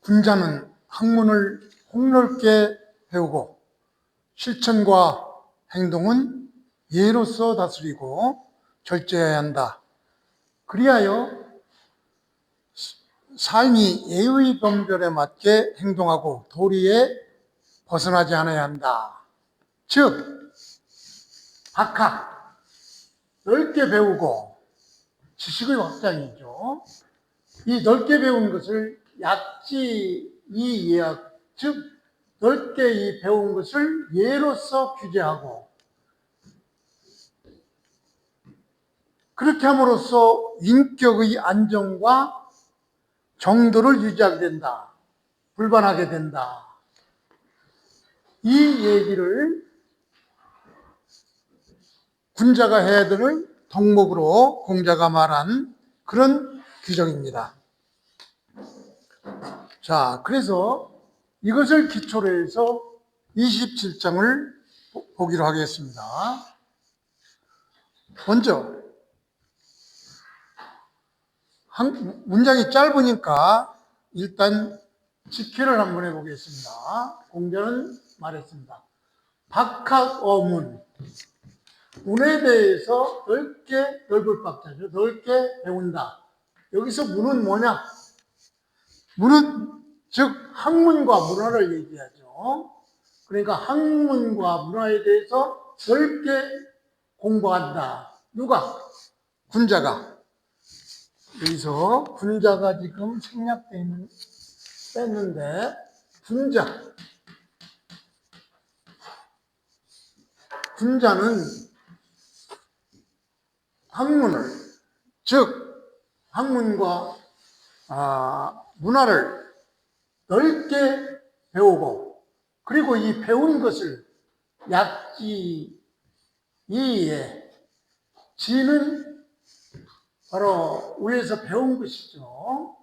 군자는 학문을 폭넓게 배우고 실천과 행동은 예로서 다스리고 절제해야 한다. 그리하여 삶이 예의 범절에 맞게 행동하고 도리에 벗어나지 않아야 한다. 즉, 박학, 넓게 배우고 지식의 확장이죠. 이 넓게 배운 것을 약지이예학, 즉 넓게 이 배운 것을 예로서 규제하고 그렇게 함으로써 인격의 안정과 정도를 유지하게 된다. 불반하게 된다. 이 얘기를 군자가 해야 될 덕목으로 공자가 말한 그런 규정입니다. 자, 그래서 이것을 기초로 해서 27장을 보기로 하겠습니다. 먼저 문장이 짧으니까 일단 직회를 한번 해보겠습니다. 공자는 말했습니다. 박학어문, 문에 대해서 넓게, 넓을 박자죠. 넓게 배운다. 여기서 문은 뭐냐? 문은 즉 학문과 문화를 얘기하죠. 그러니까 학문과 문화에 대해서 넓게 공부한다. 누가? 군자가. 여기서 군자가 지금 생략되어 있는 뺐는데 군자는 학문을 즉 학문과 문화를 넓게 배우고 그리고 이 배운 것을 약지이에 지는 바로 위에서 배운 것이죠.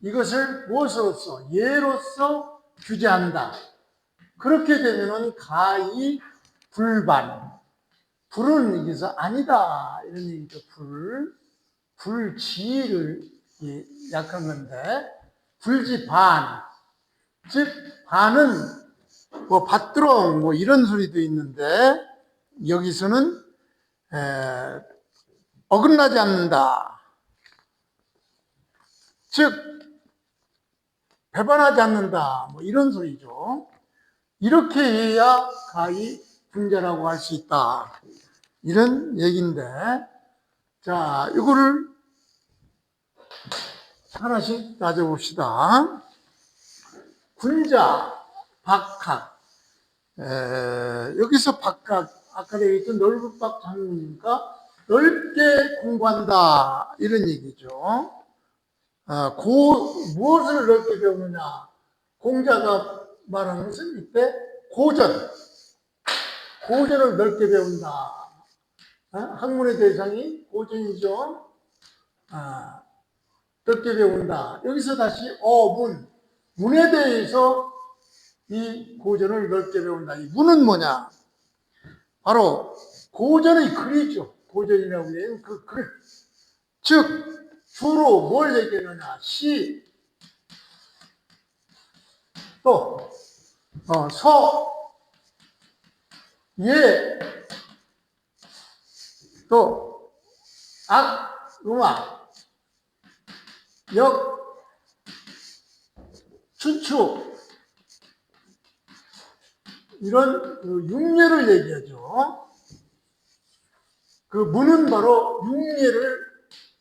이것을 무엇으로서? 예로서 규제한다. 그렇게 되면은 가히 불반. 불은 여기서 아니다. 이런 얘기죠. 불지를 약한 건데, 불지반. 즉, 반은 뭐 받들어 뭐 이런 소리도 있는데, 여기서는 어긋나지 않는다. 즉, 배반하지 않는다. 뭐 이런 소리죠. 이렇게 해야 가히 군자라고 할 수 있다. 이런 얘기인데, 자, 이거를 하나씩 따져봅시다. 군자, 박학. 여기서 박학, 아까 얘기했던 넓은 박학이니까 넓게 공부한다. 이런 얘기죠. 무엇을 넓게 배우느냐? 공자가 말하는 것은 이때 고전을 넓게 배운다. 학문의 대상이 고전이죠. 넓게 배운다. 여기서 다시 문에 대해서 이 고전을 넓게 배운다. 이 문은 뭐냐? 바로 고전의 글이죠. 고전이라고 해요. 그 글. 즉 주로 뭘 얘기하느냐? 시, 또 서, 예, 또 음악, 역, 춘추 이런 육예를 얘기하죠. 그 문은 바로 육예를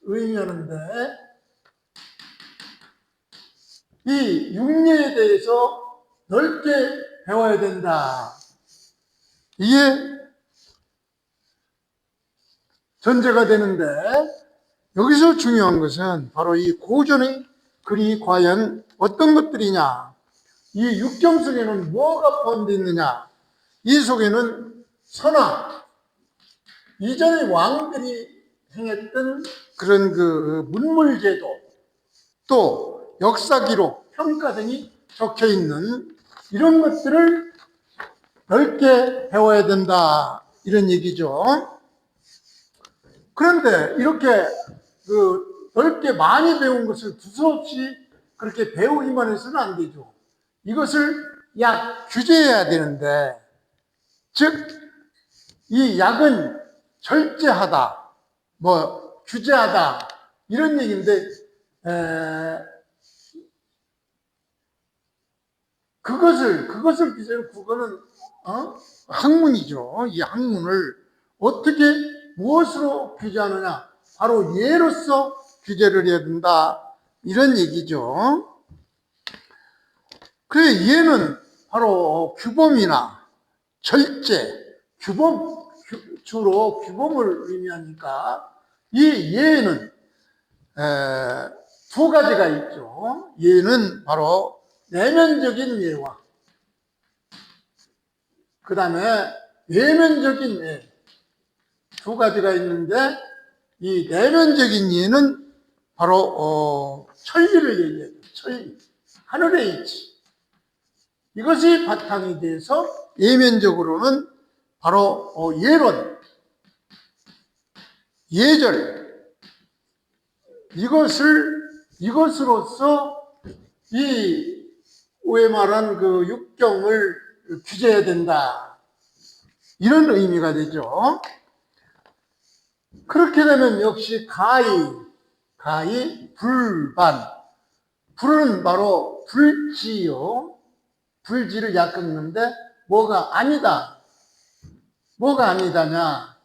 의미하는데 이 육예에 대해서 넓게 배워야 된다. 이게 전제가 되는데 여기서 중요한 것은 바로 이 고전의 글이 과연 어떤 것들이냐. 이 육경 속에는 뭐가 포함되어 있느냐. 이 속에는 선화, 이전의 왕들이 행했던 그런 그 문물제도, 또 역사 기록, 평가 등이 적혀 있는 이런 것들을 넓게 배워야 된다. 이런 얘기죠. 그런데 이렇게 넓게 많이 배운 것을 두서없이 그렇게 배우기만 해서는 안 되죠. 이것을 약 규제해야 되는데, 즉, 이 약은 절제하다, 규제하다, 이런 얘기인데, 그것을 규제는 그거는, 학문이죠. 이 학문을 어떻게, 무엇으로 규제하느냐? 바로 예로서 규제를 해야 된다. 이런 얘기죠. 그래, 예는 바로 규범이나 절제, 주로 규범을 의미하니까, 이 예는, 두 가지가 있죠. 예는 바로 내면적인 예와, 그 다음에 외면적인 예, 두 가지가 있는데, 이 내면적인 예는 바로 천리를 얘기해요. 천리, 하늘의 이치. 이것이 바탕이 돼서 예면적으로는 바로 예론, 예절, 이것으로서 이 왜 말한 그 육경을 규제해야 된다. 이런 의미가 되죠. 그렇게 되면 역시 가히 불반. 불은 바로 불지요. 불지를 약끊는데 뭐가 아니다. 뭐가 아니다냐.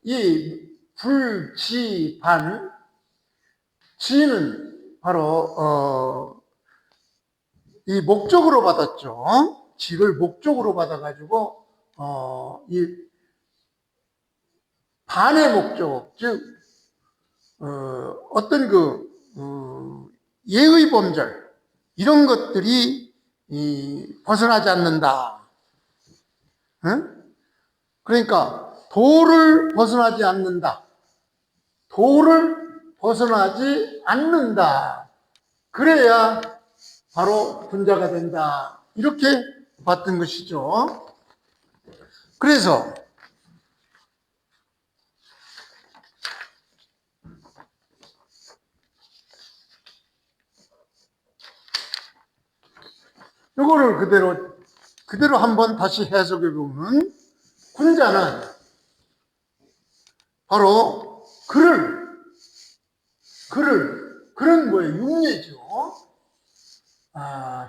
이 불지반, 지는 바로 이 목적으로 받았죠. 지를 목적으로 받아가지고 이 반의 목적, 즉 어떤 예의 범절 이런 것들이 벗어나지 않는다. 응? 그러니까 도를 벗어나지 않는다. 도를 벗어나지 않는다. 그래야 바로 분자가 된다. 이렇게 봤던 것이죠. 그래서 이거를 그대로 한번 다시 해석해 보면, 군자는 바로 글은 뭐예요? 육예죠.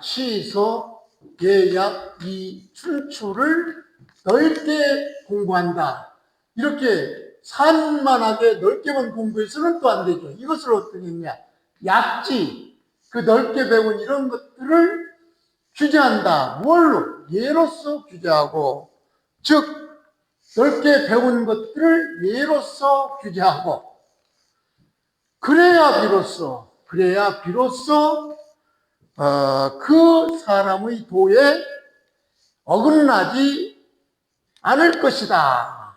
시서, 예약, 이 춘추를 넓게 공부한다. 이렇게 산만하게 넓게만 공부해서는 또 안 되죠. 이것을 어떻게 했냐? 약지, 그 넓게 배운 이런 것들을 규제한다. 뭘로? 예로서 규제하고, 즉 넓게 배운 것들을 예로서 규제하고, 그래야 비로소 그 사람의 도에 어긋나지 않을 것이다.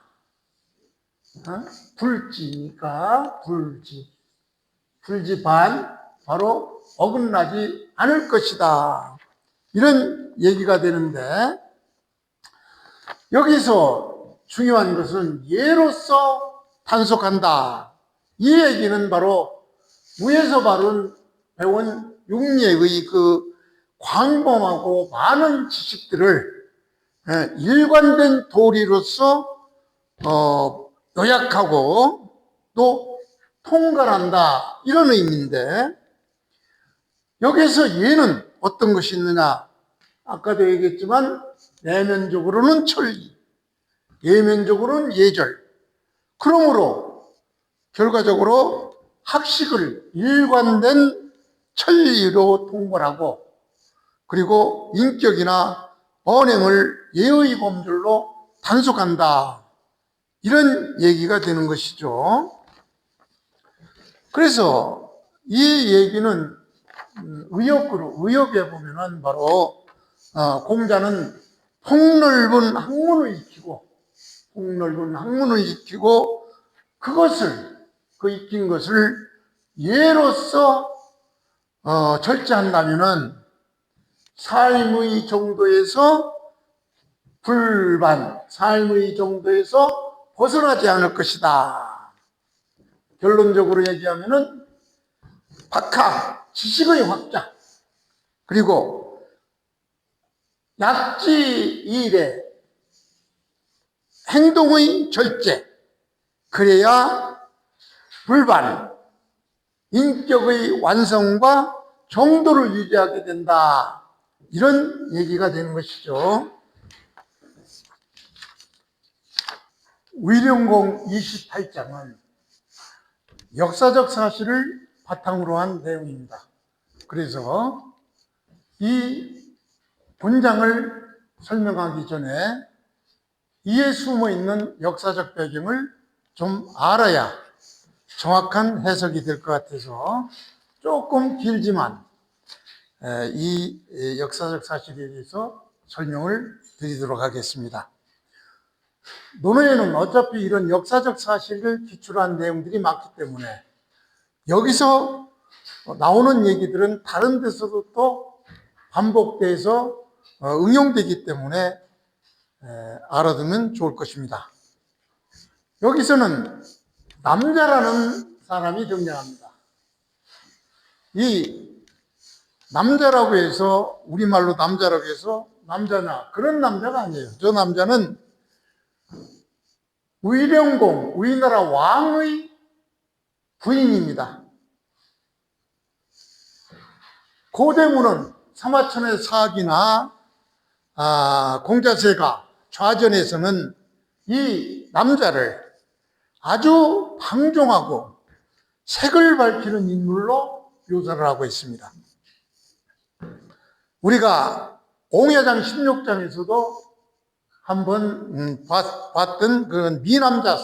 불지니까 불지반, 바로 어긋나지 않을 것이다. 이런 얘기가 되는데, 여기서 중요한 것은 예로서 단속한다. 이 얘기는 바로 위에서 배운 육예의 그 광범하고 많은 지식들을 일관된 도리로서 요약하고 또 통괄한다. 이런 의미인데, 여기서 예는 어떤 것이 있느냐? 아까도 얘기했지만 내면적으로는 천리, 예면적으로는 예절. 그러므로 결과적으로 학식을 일관된 천리로 통괄하고, 그리고 인격이나 언행을 예의 범절로 단속한다. 이런 얘기가 되는 것이죠. 그래서 이 얘기는 의역에 보면은 바로 공자는 폭넓은 학문을 익히고 그 익힌 것을 예로서 절제한다면은 삶의 정도에서 삶의 정도에서 벗어나지 않을 것이다. 결론적으로 얘기하면은 박하, 지식의 확장, 그리고 약지 일에 행동의 절제, 그래야 불발, 인격의 완성과 정도를 유지하게 된다. 이런 얘기가 되는 것이죠. 위령공 28장은 역사적 사실을 바탕으로 한 내용입니다. 그래서 이 본장을 설명하기 전에 이에 숨어 있는 역사적 배경을 좀 알아야 정확한 해석이 될 것 같아서 조금 길지만 이 역사적 사실에 대해서 설명을 드리도록 하겠습니다. 논어에는 어차피 이런 역사적 사실을 기초로 한 내용들이 많기 때문에 여기서 나오는 얘기들은 다른 데서도 또 반복돼서 응용되기 때문에 알아두면 좋을 것입니다. 여기서는 남자라는 사람이 등장합니다. 이 남자라고 해서, 우리말로 남자라고 해서 남자나 그런 남자가 아니에요. 저 남자는 위령공, 우리나라 왕의 부인입니다. 고대문은 사마천의 사기나 공자세가 좌전에서는 이 남자를 아주 방종하고 색을 밝히는 인물로 묘사를 하고 있습니다. 우리가 옹야장 16장에서도 한번 봤던 그 미남자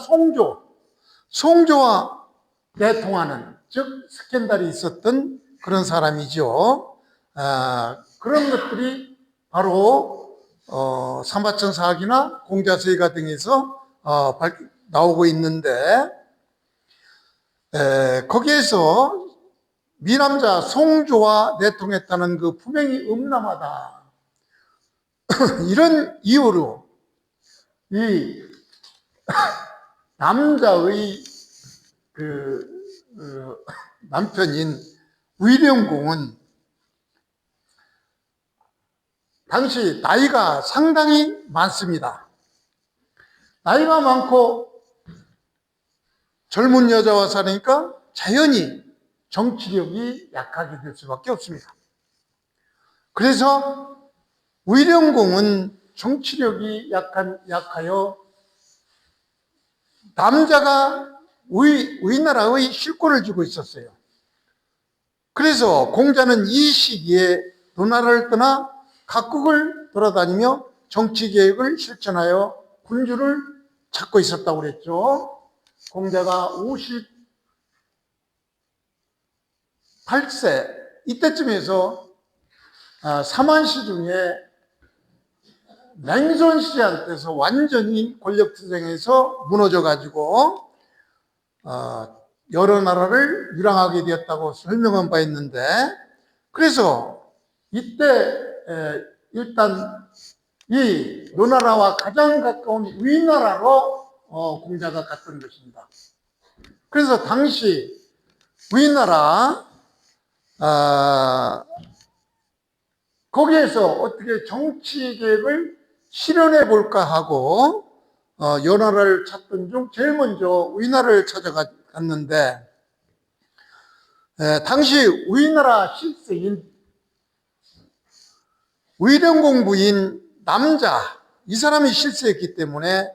송조와 내통하는, 즉 스캔들이 있었던 그런 사람이죠. 그런 것들이 바로 사마천 사기나 공자세가 등에서 나오고 있는데, 거기에서 미남자 송조와 내통했다는 그 품행이 음란하다, 이런 이유로 이 남자의 남편인 위령공은 당시 나이가 상당히 많습니다. 나이가 많고 젊은 여자와 사니까 자연히 정치력이 약하게 될 수밖에 없습니다. 그래서 위령공은 정치력이 약하여 남자가 우리나라의 실권을 쥐고 있었어요. 그래서 공자는 이 시기에 노나라를 떠나 각국을 돌아다니며 정치개혁을 실천하여 군주를 찾고 있었다고 그랬죠. 공자가 58세 이때쯤에서 사만시 중에 맹손씨한테서 완전히 권력투쟁에서 무너져가지고 여러 나라를 유랑하게 되었다고 설명한 바 있는데, 그래서 이때 일단 이 노나라와 가장 가까운 위나라로 공자가 갔던 것입니다. 그래서 당시 위나라 거기에서 어떻게 정치 계획을 실현해 볼까 하고 연하를 찾던 중 제일 먼저 위나라를 찾아갔는데, 당시 위나라 실세인 위령공 부인 남자, 이 사람이 실세했기 때문에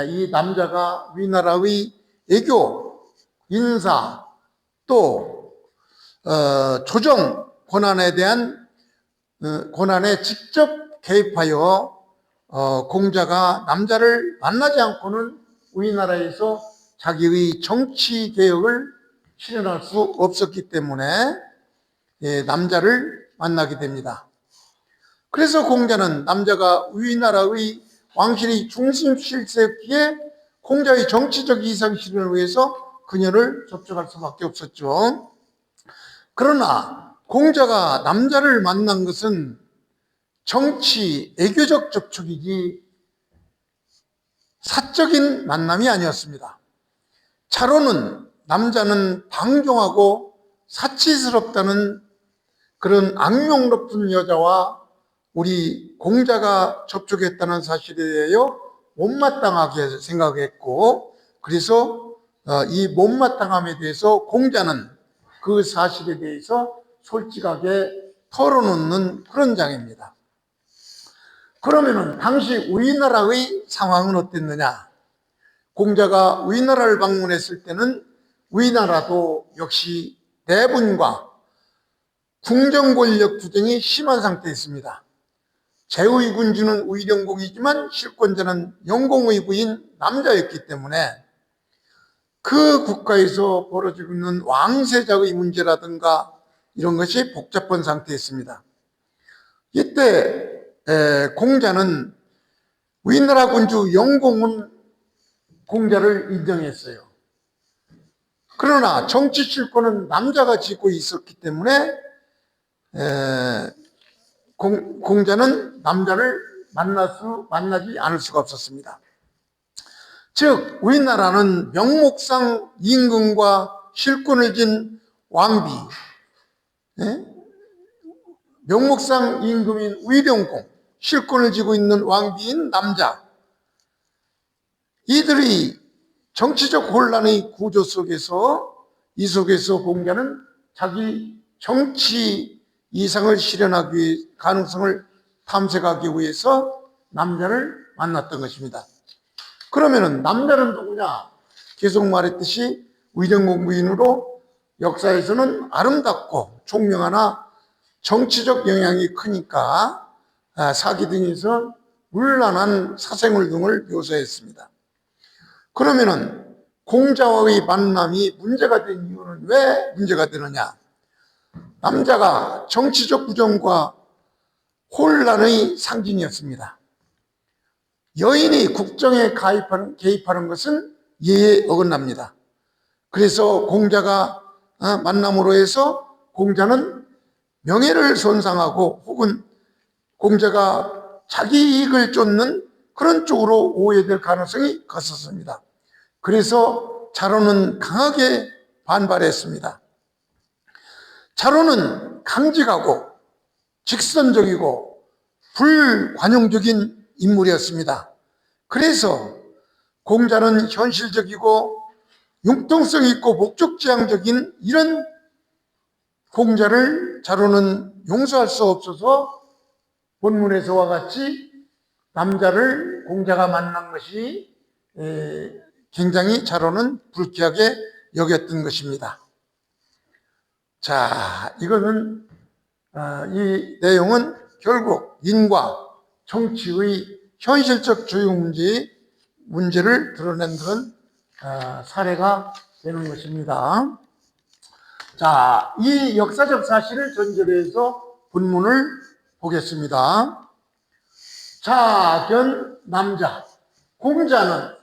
이 남자가 위나라의 애교, 인사, 또 조정 권한에 대한 권한에 직접 개입하여 공자가 남자를 만나지 않고는 우리나라에서 자기의 정치 개혁을 실현할 수 없었기 때문에 남자를 만나게 됩니다. 그래서 공자는 남자가 우리나라의 왕실의 중심 실세였기에 공자의 정치적 이상 실현을 위해서 그녀를 접촉할 수밖에 없었죠. 그러나 공자가 남자를 만난 것은 정치, 애교적 접촉이지 사적인 만남이 아니었습니다. 차로는 남자는 방종하고 사치스럽다는 그런 악명 높은 여자와 우리 공자가 접촉했다는 사실에 대하여 못마땅하게 생각했고, 그래서 이 못마땅함에 대해서 공자는 그 사실에 대해서 솔직하게 털어놓는 그런 장입니다. 그러면은 당시 우리나라의 상황은 어땠느냐? 공자가 우리나라를 방문했을 때는 우리나라도 역시 내분과 궁정 권력 투쟁이 심한 상태였습니다. 제의 군주는 의령공이지만 실권자는 영공의 부인 남자였기 때문에 그 국가에서 벌어지고 있는 왕세자의 문제라든가 이런 것이 복잡한 상태였습니다. 이때 공자는 우리나라 군주 영공은 공자를 인정했어요. 그러나 정치 실권은 남자가 쥐고 있었기 때문에 공자는 남자를 만나지 않을 수가 없었습니다. 즉 우리나라는 명목상 임금과 실권을 진 왕비, 명목상 임금인 의령공, 실권을 쥐고 있는 왕비인 남자, 이들이 정치적 혼란의 구조 속에서 이 속에서 공자는 자기 정치 이상을 실현하기 위해 가능성을 탐색하기 위해서 남자를 만났던 것입니다. 그러면은 남자는 누구냐? 계속 말했듯이 의령공 부인으로 역사에서는 아름답고 총명하나 정치적 영향이 크니까 사기 등에서 문란한 사생활 등을 묘사했습니다. 그러면은 공자와의 만남이 문제가 된 이유는 왜 문제가 되느냐? 남자가 정치적 부정과 혼란의 상징이었습니다. 여인이 국정에 개입하는 것은 예에 어긋납니다. 그래서 공자가 만남으로 해서 공자는 명예를 손상하고 혹은 공자가 자기 이익을 쫓는 그런 쪽으로 오해될 가능성이 컸었습니다. 그래서 자로는 강하게 반발했습니다. 자로는 강직하고 직선적이고 불관용적인 인물이었습니다. 그래서 공자는 현실적이고 융통성 있고 목적지향적인 이런 공자를 자로는 용서할 수 없어서 본문에서와 같이 남자를 공자가 만난 것이 굉장히 자로는 불쾌하게 여겼던 것입니다. 자, 이거는 이 내용은 결국 인과 정치의 현실적 조용 문제를 드러낸 그런 사례가 되는 것입니다. 자, 이 역사적 사실을 전제로 해서 본문을 보겠습니다. 자, 견 남자. 공자는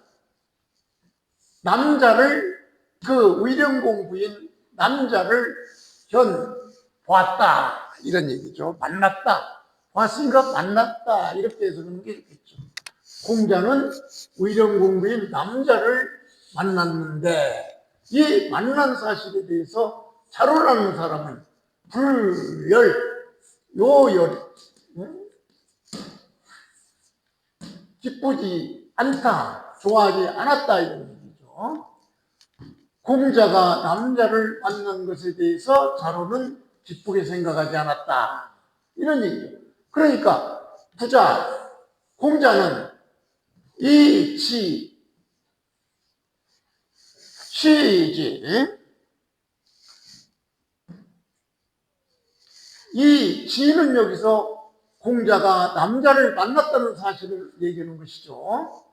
남자를 그 의령공 부인 남자를 봤다 이런 얘기죠. 만났다. 봤으니까 만났다 이렇게 해서 그런 게 좋겠죠. 공자는 의령공 부인 남자를 만났는데 이 만난 사실에 대해서 자로라는 사람은 요열 기쁘지 않다, 좋아하지 않았다 이런 얘기죠. 공자가 남자를 만난 것에 대해서 자로는 기쁘게 생각하지 않았다 이런 얘기죠. 그러니까 부자 공자는 이 시지 이 지는 여기서 공자가 남자를 만났다는 사실을 얘기하는 것이죠.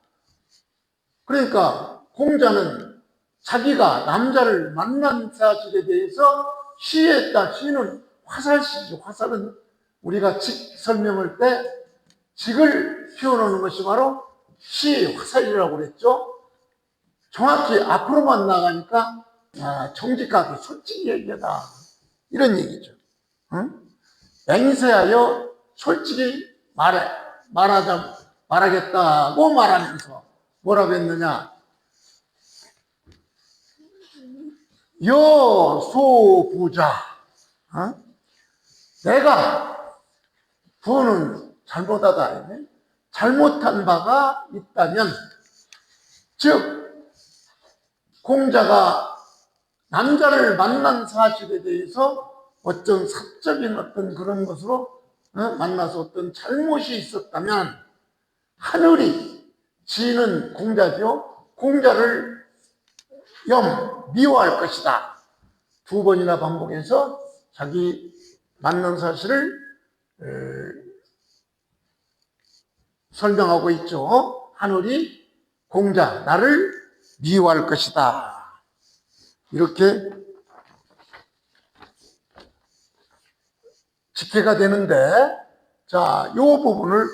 그러니까 공자는 자기가 남자를 만난 사실에 대해서 시했다. 시는 화살시죠. 화살은 우리가 직 설명할 때 직을 표현하는 것이 바로 시, 화살이라고 그랬죠. 정확히 앞으로만 나가니까 정직하게 솔직히 얘기하다 이런 얘기죠. 응? 맹세하여 솔직히 말하겠다고 말하면서 뭐라고 했느냐? 여소부자. 어? 내가 부는 잘못하다. 잘못한 바가 있다면, 즉 공자가 남자를 만난 사실에 대해서 어떤 사적인 어떤 그런 것으로 만나서 어떤 잘못이 있었다면 하늘이, 지는 공자죠. 공자를 미워할 것이다. 두 번이나 반복해서 자기 만난 사실을 설명하고 있죠. 하늘이 공자, 나를 미워할 것이다. 이렇게 직해가 되는데, 자, 이 부분을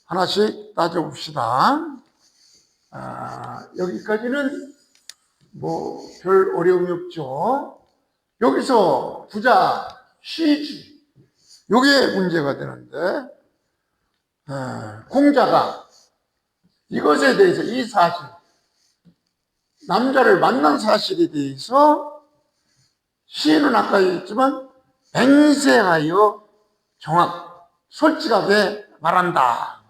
하나씩 따져봅시다. 여기까지는 뭐 별 어려움이 없죠. 여기서 부자, 시주, 요게 문제가 되는데, 공자가 이것에 대해서, 이 사실, 남자를 만난 사실에 대해서 시인은 아까 얘기했지만 맹세하여 솔직하게 말한다.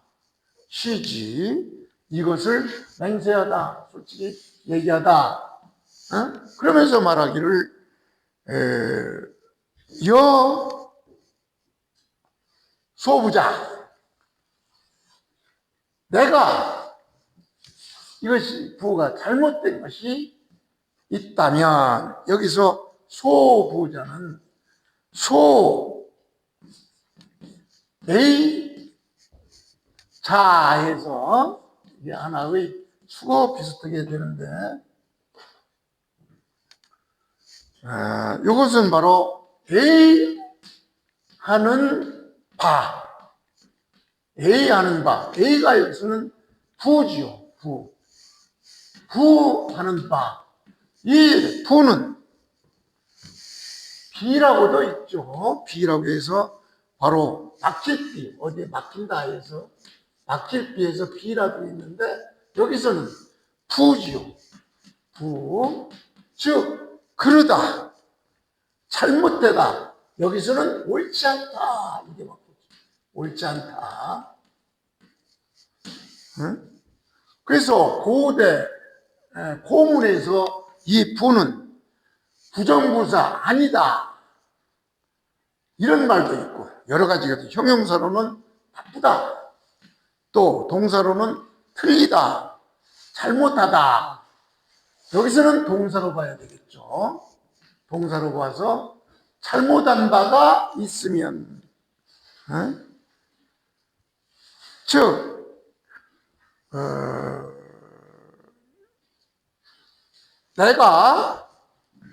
시지, 이것을 맹세하다, 솔직히 얘기하다. 그러면서 말하기를 소부자, 내가 이것이 부가 잘못된 것이 있다면, 여기서 소부자는 A 자해서 이게 하나의 수거 비슷하게 되는데, 이것은 바로 A 하는 바, A가 여기서는 부지요. 부하는 바. 이 부는 비라고도 있죠. 비라고 해서 바로 막힐비, 어디에 막힌다 해서 막힐비에서 비라고 있는데, 여기서는 부지요. 즉 그러다, 잘못되다, 여기서는 옳지 않다, 이게 바뀌죠. 옳지 않다. 응? 그래서 고대 고문에서 이 부는 부정부사 아니다, 이런 말도 있고, 여러 가지가 있고, 형용사로는 나쁘다, 또 동사로는 틀리다, 잘못하다. 여기서는 동사로 봐야 되겠죠. 동사로 봐서 잘못한 바가 있으면, 즉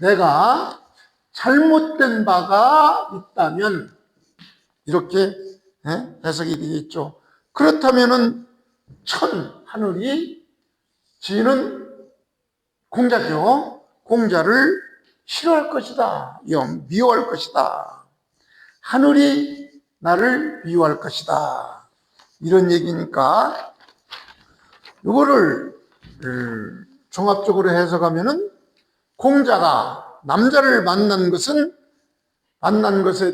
내가 잘못된 바가 있다면, 이렇게 해석이 되겠죠. 그렇다면은 하늘이, 지는 공자죠. 공자를 싫어할 것이다, 미워할 것이다. 하늘이 나를 미워할 것이다, 이런 얘기니까, 이거를 종합적으로 해석하면은, 공자가 남자를 만난 것에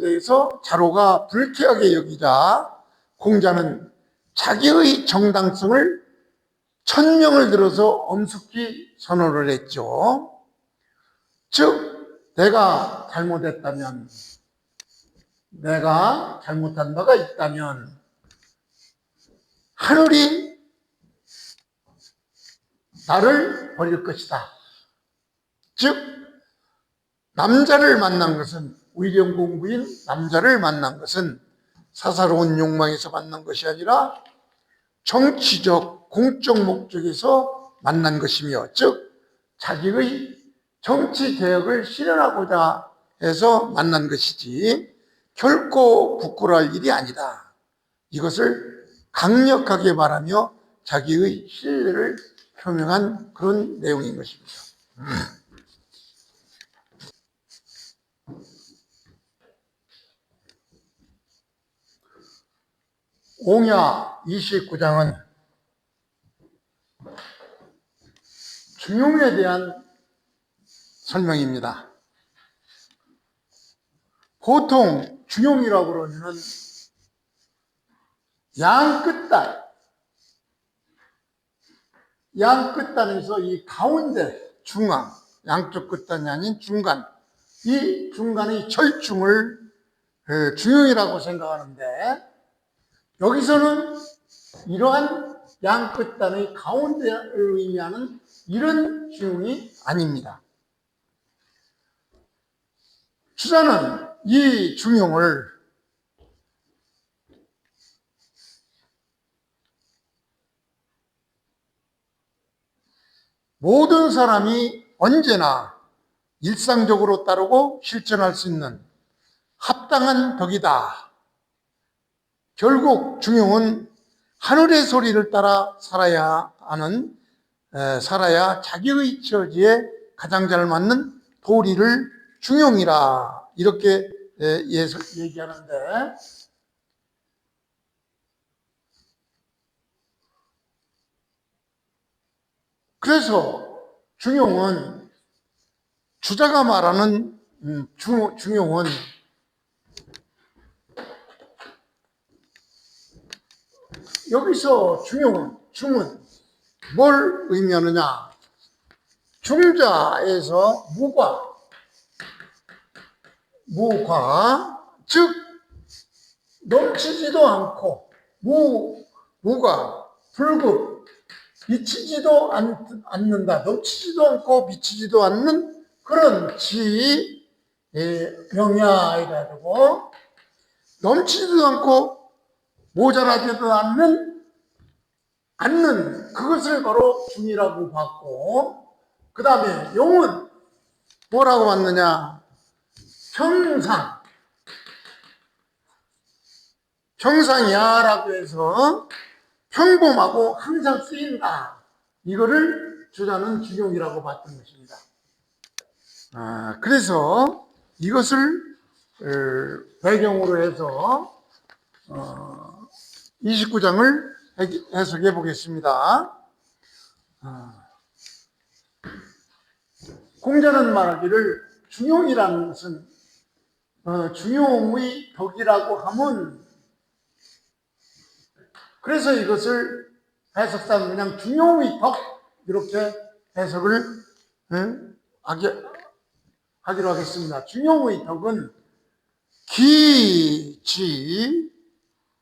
대해서 자로가 불쾌하게 여기자, 공자는 자기의 정당성을 천명을 들어서 엄숙히 선언을 했죠. 즉 내가 잘못했다면, 내가 잘못한 바가 있다면 하늘이 나를 버릴 것이다. 즉 남자를 만난 것은, 의령공부인 남자를 만난 것은 사사로운 욕망에서 만난 것이 아니라 정치적 공적 목적에서 만난 것이며, 즉 자기의 정치 개혁을 실현하고자 해서 만난 것이지 결코 부끄러워할 일이 아니다. 이것을 강력하게 말하며 자기의 신뢰를 표명한 그런 내용인 것입니다. 옹야 29장은 중용에 대한 설명입니다. 보통 중용이라고 그러면은 양 끝단에서 이 가운데 중앙, 양쪽 끝단이 아닌 중간, 이 중간의 절충을 중용이라고 생각하는데, 여기서는 이러한 양 끝단의 가운데를 의미하는 이런 중용이 아닙니다. 주자는 이 중용을 모든 사람이 언제나 일상적으로 따르고 실천할 수 있는 합당한 덕이다. 결국 중용은 하늘의 소리를 따라 살아야 자기의 처지에 가장 잘 맞는 도리를 중용이라 이렇게 얘기하는데, 그래서 중용은 주자가 말하는 중용은 여기서 중은 뭘 의미하느냐? 중자에서 무과, 즉 넘치지도 않고 무가 불급, 미치지도 않는다. 넘치지도 않고 미치지도 않는 그런 명야이라 되고, 넘치지도 않고 모자라지도 않는 그것을 바로 중이라고 봤고, 그 다음에 용은 뭐라고 봤느냐? 평상이야라고 해서 평범하고 항상 쓰인다. 이거를 주자는 중용이라고 봤던 것입니다. 그래서 이것을 배경으로 해서 29장을 해석해 보겠습니다. 공자는 말하기를 중용이라는 것은 중용의 덕이라고 하면, 그래서 이것을 해석사는 그냥 중용의 덕 이렇게 해석을 하기로 하겠습니다. 중용의 덕은 기지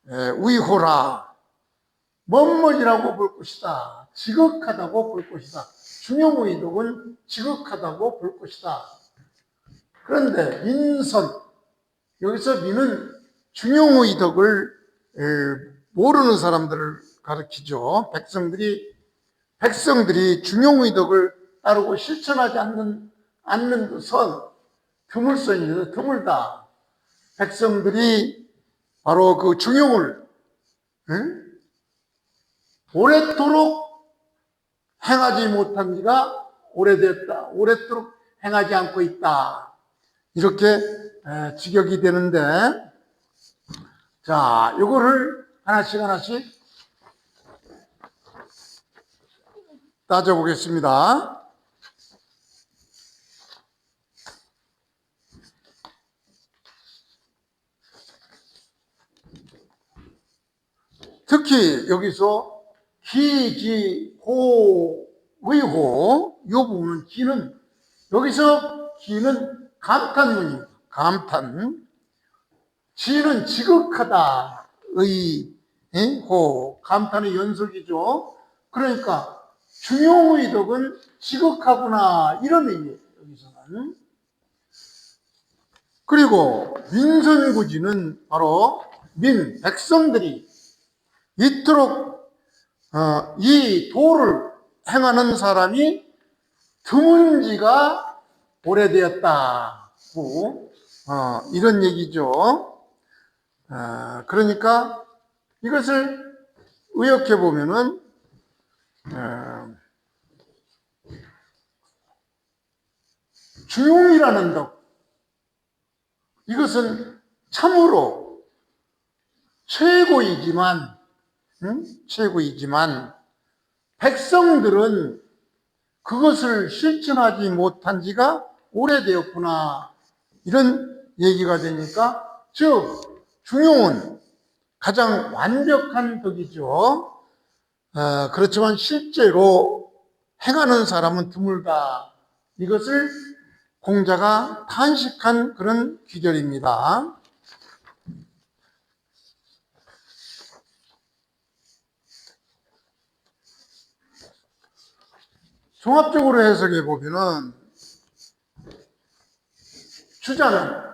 위호라, 멋머지라고 볼 것이다. 지극하다고 볼 것이다. 중용의 덕은 지극하다고 볼 것이다. 그런데 민선, 여기서 민은 중용의 덕을 모르는 사람들을 가리키죠. 백성들이 중용의 덕을 따르고 실천하지 않는 것은 드물선이죠. 드물다. 백성들이 바로 그 중용을 오랫도록 행하지 못한 지가 오래됐다. 오랫도록 행하지 않고 있다. 이렇게 직역이 되는데, 자, 요거를 하나씩 따져보겠습니다. 특히 여기서 기, 호, 의호, 이 부분은 여기서 기는 감탄문입니다. 감탄. 지는 지극하다. 호, 감탄의 연속이죠. 그러니까 중용의 덕은 지극하구나, 이런 의미예요, 여기서는. 그리고 민선구지는 바로 백성들이 이토록 이 도를 행하는 사람이 드문 지가 오래되었다고 이런 얘기죠. 그러니까 이것을 의역해 보면은 중용이라는 덕, 이것은 참으로 최고이지만 백성들은 그것을 실천하지 못한 지가 오래되었구나. 이런 얘기가 되니까, 즉 중용은 가장 완벽한 덕이죠. 그렇지만 실제로 행하는 사람은 드물다. 이것을 공자가 탄식한 그런 귀절입니다. 종합적으로 해석해 보면은 주자는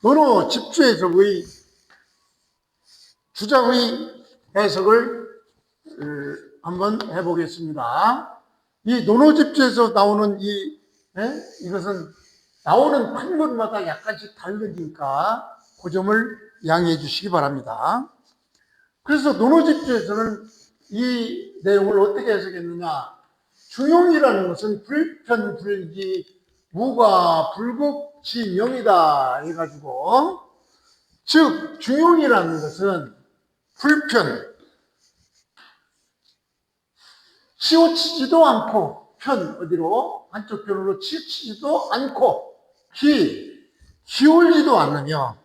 어느 집주해석의 주자의 해석을 한번 해보겠습니다. 이 논어집주에서 나오는 이것은 나오는 판문마다 약간씩 다르니까 그 점을 양해해 주시기 바랍니다. 그래서 논어집주에서는 이 내용을 어떻게 해석했느냐? 중용이라는 것은 불편불기 무가 불극지명이다 해가지고, 즉 중용이라는 것은 불편, 치우치지도 않고, 편 어디로 한쪽 편으로 치우치지도 않고, 기울지도 않으며,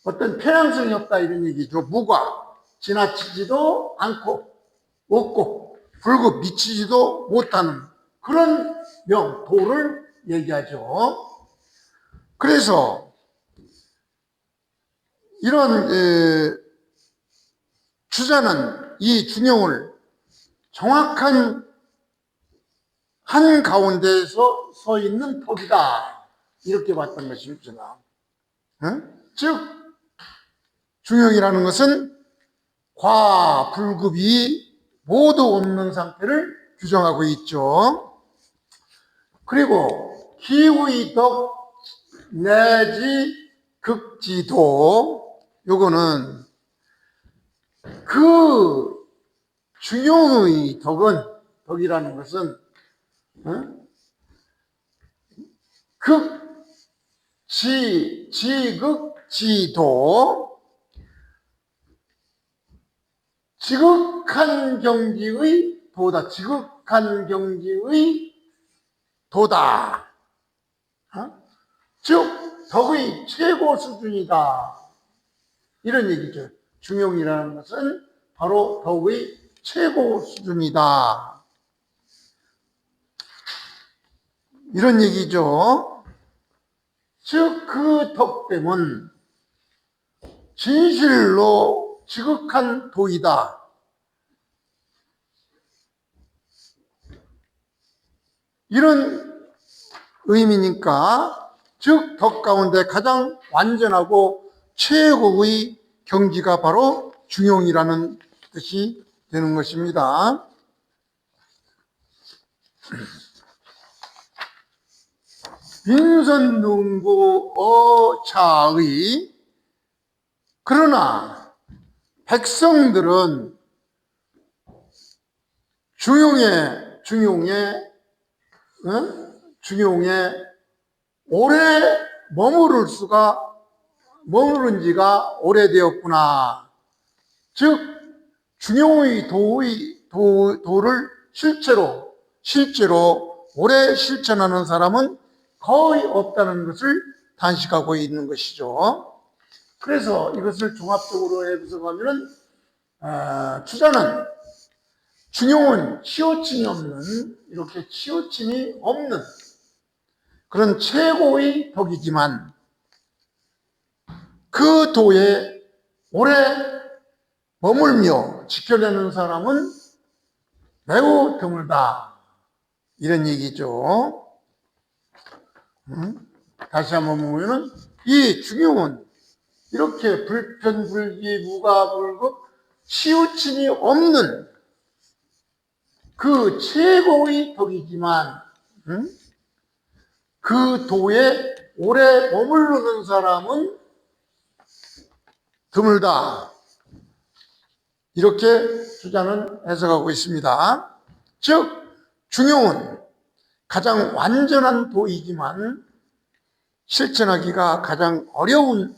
어떤 편향성이 없다 이런 얘기죠. 무가 지나치지도 않고 없고 불급 미치지도 못하는 그런 도를 얘기하죠. 그래서 이런 주자는 이 중용을 정확한 한 가운데에서 서 있는 덕이다 이렇게 봤던 것입니다. 즉 중용이라는 것은 과, 불급이 모두 없는 상태를 규정하고 있죠. 그리고 기의 덕 내지 극지도, 요거는 그 중용의 덕이라는 것은 지극지도, 지극한 경지의 도다. 지극한 경지의 도다. 즉 덕의 최고 수준이다. 이런 얘기죠. 중용이라는 것은 바로 덕의 최고 수준이다. 이런 얘기죠. 즉 그 덕됨은 진실로 지극한 도이다. 이런 의미니까, 즉 덕 가운데 가장 완전하고 최고의 경지가 바로 중용이라는 뜻이 되는 것입니다. 빈선능구 어차의, 그러나 백성들은 중용에 오래 머무른 지가 오래되었구나. 즉 중용의 도를 실제로 오래 실천하는 사람은 거의 없다는 것을 단식하고 있는 것이죠. 그래서 이것을 종합적으로 해석하면은 주자는 중용은 치우침이 없는, 이렇게 치우침이 없는 그런 최고의 덕이지만 그 도에 오래 머물며 지켜내는 사람은 매우 드물다. 이런 얘기죠. 다시 한번 보면은 이 중용은 이렇게 불편불기 무가불급 치우침이 없는 그 최고의 덕이지만 그 도에 오래 머무르는 사람은 드물다. 이렇게 주자는 해석하고 있습니다. 즉 중용은 가장 완전한 도이지만 실천하기가 가장 어려운